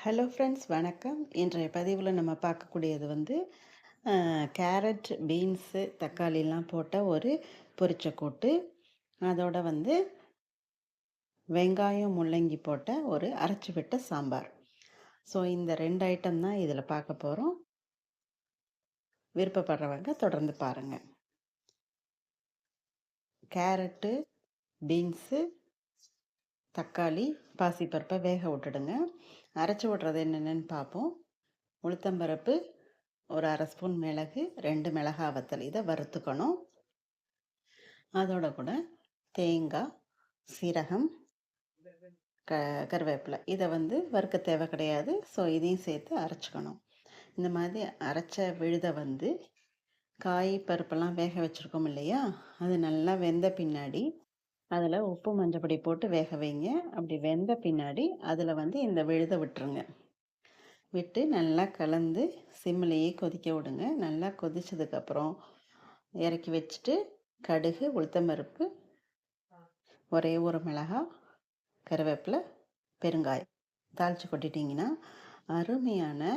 Hello friends, வணக்கம். இன்றைய பதிவில் நம்ம பார்க்கக்கூடியது வந்து கேரட், பீன்ஸு, தக்காளிலாம் போட்ட ஒரு பொரிச்ச கூட்டு. அதோட வந்து வெங்காயம், முள்ளங்கி போட்ட ஒரு அரைச்சி விட்ட சாம்பார். ஸோ இந்த 2 ஐட்டம் தான் இதில் பார்க்க போகிறோம். விருப்பப்படுறவங்க தொடர்ந்து பாருங்கள். கேரட்டு, பீன்ஸு, தக்காளி, பாசிப்பருப்பை வேக விட்டுடுங்க. அரைச்சி விட்றது என்னென்னு பார்ப்போம். உளுத்தம்பருப்பு, ஒரு 1/2 ஸ்பூன் மிளகு, 2 மிளகாய் வத்தல், இதை வறுத்துக்கணும். அதோட கூட தேங்காய், சீரகம், கருவேப்பிலை, இதை வந்து வறுக்க தேவை கிடையாது. ஸோ இதையும் சேர்த்து அரைச்சிக்கணும். இந்த மாதிரி அரைச்ச விழுதை வந்து காய் பருப்பெல்லாம் வேக வச்சுருக்கோம் இல்லையா, அது நல்லா வெந்த பின்னாடி அதில் உப்பு மஞ்சப்பொடி போட்டு வேக வைங்க. அப்படி வெந்த பின்னாடி அதில் வந்து இந்த விழுதை விட்டுருங்க. விட்டு நல்லா கலந்து சிம்மிலேயே கொதிக்க விடுங்க. நல்லா கொதிச்சதுக்கப்புறம் இறக்கி வச்சுட்டு கடுகு, உளுத்தம்பருப்பு, ஒரே ஒரு மிளகாய், கருவேப்பிலை, பெருங்காயம் தாளித்து கொட்டிட்டிங்கன்னா அருமையான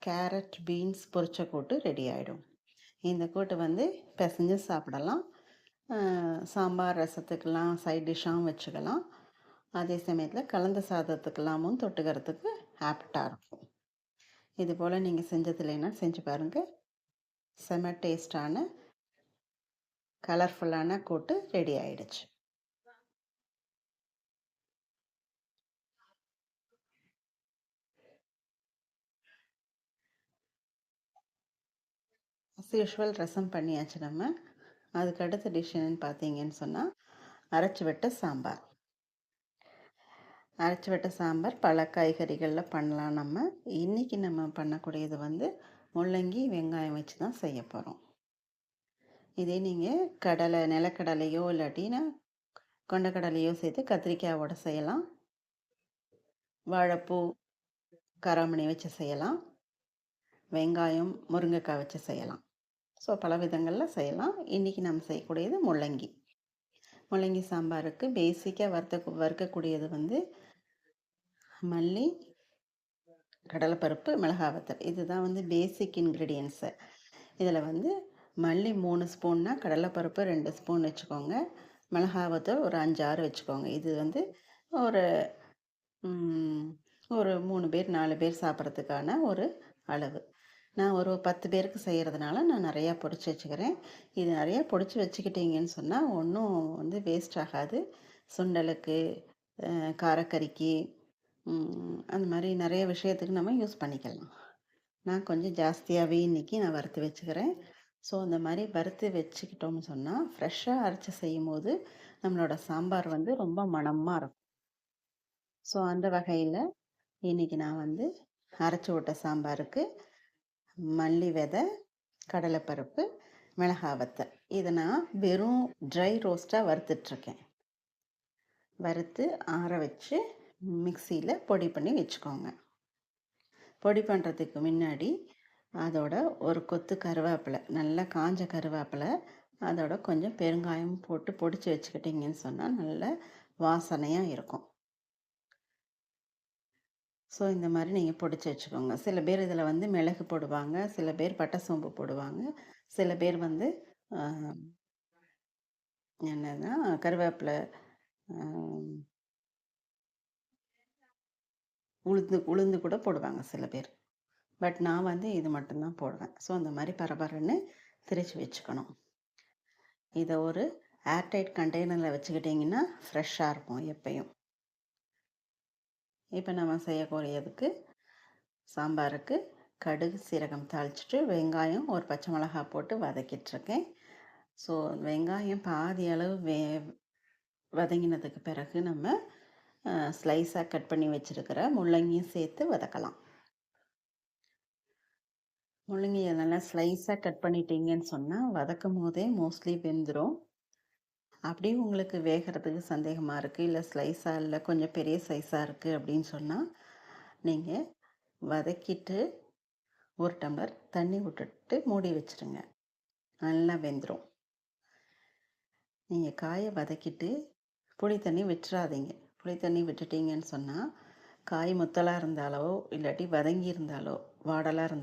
கேரட், பீன்ஸ் பொரிச்ச கூட்டு ரெடி ஆகிடும். இந்த கூட்டு வந்து பிசைஞ்சு சாப்பிடலாம். சாம்பார், ரசத்துக்கெல்லாம் சைட் டிஷ்ஷாகவும் வச்சுக்கலாம். அதே சமயத்தில் கலந்த சாதத்துக்கெல்லாமும் தொட்டுக்கிறதுக்கு ஆப்டாக இருக்கும். இது போல் நீங்கள் செஞ்சது இல்லைன்னா செஞ்சு பாருங்கள். செம டேஸ்டான கலர்ஃபுல்லான கூட்டு ரெடி ஆயிடுச்சு. அஸ் யூஷுவல் ரசம் பண்ணியாச்சு நம்ம. அதுக்கு அடுத்த டிஷ் என்னன்னு பார்த்தீங்கன்னு சொன்னால் அரைச்சி விட்ட சாம்பார். அரைச்சி விட்ட சாம்பார் பல காய்கறிகளில் பண்ணலாம். இன்றைக்கி நம்ம பண்ணக்கூடியது வந்து முள்ளங்கி, வெங்காயம் வச்சு தான் செய்ய போகிறோம். இதே நீங்கள் நிலக்கடலையோ இல்லாட்டினா கொண்டக்கடலையோ சேர்த்து கத்திரிக்காயோட செய்யலாம். வாழைப்பூ, காராமணி வச்சு செய்யலாம். வெங்காயம், முருங்கைக்காய் வச்சு செய்யலாம். ஸோ பல விதங்களில் செய்யலாம். இன்றைக்கி நம்ம செய்யக்கூடியது முள்ளங்கி. முள்ளங்கி சாம்பாருக்கு பேசிக்காக வறுக்கக்கூடியது வந்து மல்லி, கடலைப்பருப்பு, மிளகாய் வத்தல், இதுதான் வந்து பேசிக் இன்க்ரீடியன்ஸு. இதில் வந்து மல்லி 3 ஸ்பூன்னா கடலைப்பருப்பு 2 ஸ்பூன் வச்சுக்கோங்க. மிளகாய் வத்தல் ஒரு 5, 6 வச்சுக்கோங்க. இது வந்து ஒரு ஒரு 3 பேர் 4 பேர் சாப்பிட்றதுக்கான ஒரு அளவு. நான் ஒரு 10 பேருக்கு செய்கிறதுனால நான் நிறையா பொடிச்சு வச்சுக்கிறேன். இது நிறையா பொடிச்சு வச்சுக்கிட்டிங்கன்னு சொன்னால் ஒன்றும் வந்து வேஸ்ட் ஆகாது. சுண்டலுக்கு, காரக்கறிக்கு, அந்த மாதிரி நிறைய விஷயத்துக்கு நம்ம யூஸ் பண்ணிக்கலாம். நான் கொஞ்சம் ஜாஸ்தியாகவே இன்றைக்கி நான் வறுத்து வச்சுக்கிறேன். ஸோ இந்த மாதிரி வறுத்து வச்சுக்கிட்டோம்னு சொன்னால் ஃப்ரெஷ்ஷாக அரைச்சி செய்யும் போது நம்மளோட சாம்பார் வந்து ரொம்ப மணமாக இருக்கும். ஸோ அந்த வகையில் இன்றைக்கி நான் வந்து அரைச்சி விட்ட சாம்பாருக்கு மல்லி விதை, கடலைப்பருப்பு, மிளகாய் வத்தல், இதை நான் வெறும் ட்ரை ரோஸ்ட்டாக வறுத்துட்ருக்கேன். வறுத்து ஆற வச்சு மிக்சியில் பொடி பண்ணி வச்சுக்கோங்க. பொடி பண்ணுறதுக்கு முன்னாடி அதோட ஒரு கொத்து கருவேப்பிலை, நல்லா காஞ்ச கருவேப்பிலை, அதோட கொஞ்சம் பெருங்காயம் போட்டு பொடிச்சு வச்சுக்கிட்டிங்கன்னு சொன்னால் நல்ல வாசனையாக இருக்கும். ஸோ இந்த மாதிரி நீங்கள் பொடிச்சு வச்சுக்கோங்க. சில பேர் இதில் வந்து மிளகு போடுவாங்க, சில பேர் பட்டை சோம்பு போடுவாங்க, சில பேர் வந்து என்னன்னா கருவேப்பிலை, உளுந்து கூட போடுவாங்க சில பேர். பட் நான் வந்து இது மட்டும்தான் போடுவேன். ஸோ அந்த மாதிரி பரபரன்னு திரிச்சு வச்சுக்கணும். இதை ஒரு ஏர்டைட் கண்டெய்னரில் வச்சுக்கிட்டிங்கன்னா ஃப்ரெஷ்ஷாக இருக்கும் எப்பயும். இப்போ நம்ம செய்யக்கூடியதுக்கு சாம்பாருக்கு கடுகு, சீரகம் தாளிச்சிட்டு வெங்காயம், ஒரு பச்சை மிளகாய் போட்டு வதக்கிட்டுருக்கேன். ஸோ வெங்காயம் பாதி அளவு வதங்கினதுக்கு பிறகு நம்ம ஸ்லைஸாக கட் பண்ணி வச்சுருக்கிற முள்ளங்கியும் சேர்த்து வதக்கலாம். முள்ளங்கியை நல்லா ஸ்லைஸாக கட் பண்ணிட்டீங்கன்னு சொன்னால் வதக்கும் போதே மோஸ்ட்லி வெந்துடும். அப்படியே உங்களுக்கு வேகிறதுக்கு சந்தேகமாக இருக்குது, இல்லை ஸ்லைஸாக இல்லை கொஞ்சம் பெரிய சைஸாக இருக்குது அப்படின்னு சொன்னால் நீங்கள் வதக்கிட்டு ஒரு டம்ளர் தண்ணி விட்டுட்டு மூடி வச்சுருங்க. நல்லா வெந்துடும். நீங்கள் காயை வதக்கிட்டு புளி தண்ணி விட்டுறாதீங்க. புளி தண்ணி விட்டுட்டிங்கன்னு சொன்னால் காய் முத்தலாக இருந்தாலோ இல்லாட்டி வதங்கி இருந்தாலோ வாடலாக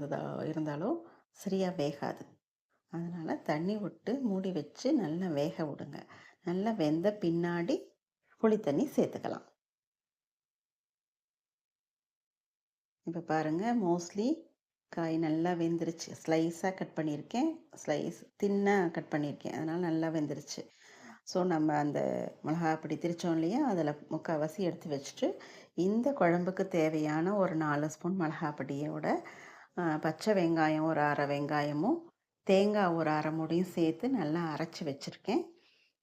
இருந்தாலோ சரியாக வேகாது. அதனால் தண்ணி விட்டு மூடி வச்சு நல்லா வேக விடுங்க. நல்லா வெந்த பின்னாடி புளி தண்ணி சேர்த்துக்கலாம். இப்போ பாருங்கள், மோஸ்ட்லி காய் நல்லா வெந்துருச்சு. ஸ்லைஸாக கட் பண்ணியிருக்கேன், ஸ்லைஸ் தின்னாக கட் பண்ணியிருக்கேன், அதனால் நல்லா வெந்துருச்சு. ஸோ நம்ம அந்த மிளகா பொடி திரிச்சோம் இல்லையா, அதில் முக்கால்வாசி எடுத்து வச்சுட்டு இந்த குழம்புக்கு தேவையான ஒரு 4 ஸ்பூன் மிளகா பொடியோட பச்சை வெங்காயம் ஒரு அரை வெங்காயமும் தேங்காய் ஒரு அரை மூடியும் சேர்த்து நல்லா அரைச்சி வச்சுருக்கேன்.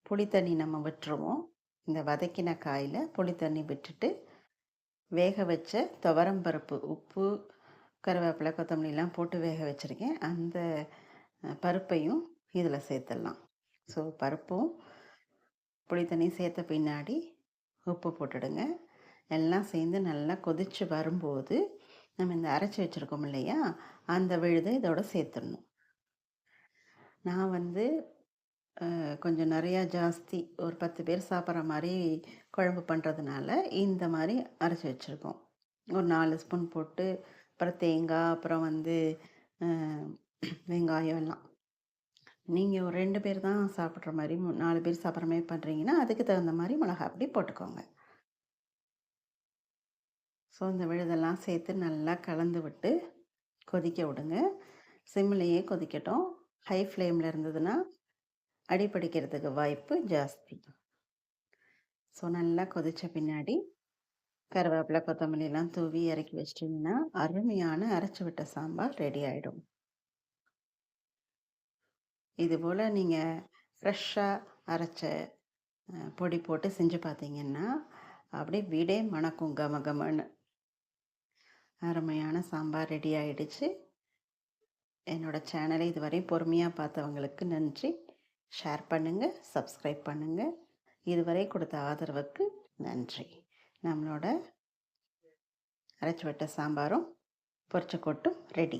புளி தண்ணி நம்ம விட்டுருவோம். இந்த வதக்கின காயில் புளி தண்ணி விட்டுட்டு வேக வச்ச துவரம்பருப்பு, உப்பு, கருவேப்பிலை, கொத்தமல்லிலாம் போட்டு வேக வச்சுருக்கேன். அந்த பருப்பையும் இதில் சேர்த்துடலாம். ஸோ பருப்பும் புளி தண்ணி சேர்த்த பின்னாடி உப்பு போட்டுடுங்க. எல்லாம் சேர்ந்து நல்லா கொதித்து வரும்போது நம்ம இந்த அரைச்சி வச்சுருக்கோம் இல்லையா, அந்த விழுதை இதோட சேர்த்துடணும். நான் வந்து கொஞ்சம் நிறையா ஜாஸ்தி ஒரு 10 பேர் சாப்பிட்ற மாதிரி குழம்பு பண்ணுறதுனால இந்த மாதிரி அரைச்சி வச்சுருக்கோம். ஒரு 4 ஸ்பூன் போட்டு அப்புறம் தேங்காய், அப்புறம் வந்து வெங்காயம் எல்லாம். நீங்கள் ஒரு 2 பேர் தான் சாப்பிட்ற மாதிரி 4 பேர் சாப்பிட்ற மாதிரி பண்ணுறீங்கன்னா அதுக்கு தகுந்த மாதிரி மிளகா பொடி போட்டுக்கோங்க. ஸோ இந்த விழுதெல்லாம் சேர்த்து நல்லா கலந்து விட்டு கொதிக்க விடுங்க. சிம்லேயே கொதிக்கட்டும். ஹை ஃப்ளேமில் இருந்ததுன்னா அடிப்பிடிக்கிறதுக்கு வாய்ப்பு ஜாஸ்தி. ஸோ நல்லா கொதித்த பின்னாடி கருவேப்பிலை, கொத்தமல்லிலாம் தூவி இறக்கி வச்சிட்டிங்கன்னா அருமையான அரைச்சி விட்ட சாம்பார் ரெடி ஆகிடும். இதுபோல் நீங்கள் ஃப்ரெஷ்ஷாக அரைச்ச பொடி போட்டு செஞ்சு பார்த்தீங்கன்னா அப்படியே வீடே மணக்கும் கம கமன்னு. அருமையான சாம்பார் ரெடி ஆகிடுச்சு. என்னோடய சேனலை இதுவரை பொறுமையாக பார்த்தவங்களுக்கு நன்றி. ஷேர் பண்ணுங்கள், சப்ஸ்கிரைப் பண்ணுங்கள். இதுவரை கொடுத்த ஆதரவுக்கு நன்றி. நம்மளோட அரைச்சி விட்ட சாம்பாரும் பொரிச்ச கொட்டும் ரெடி.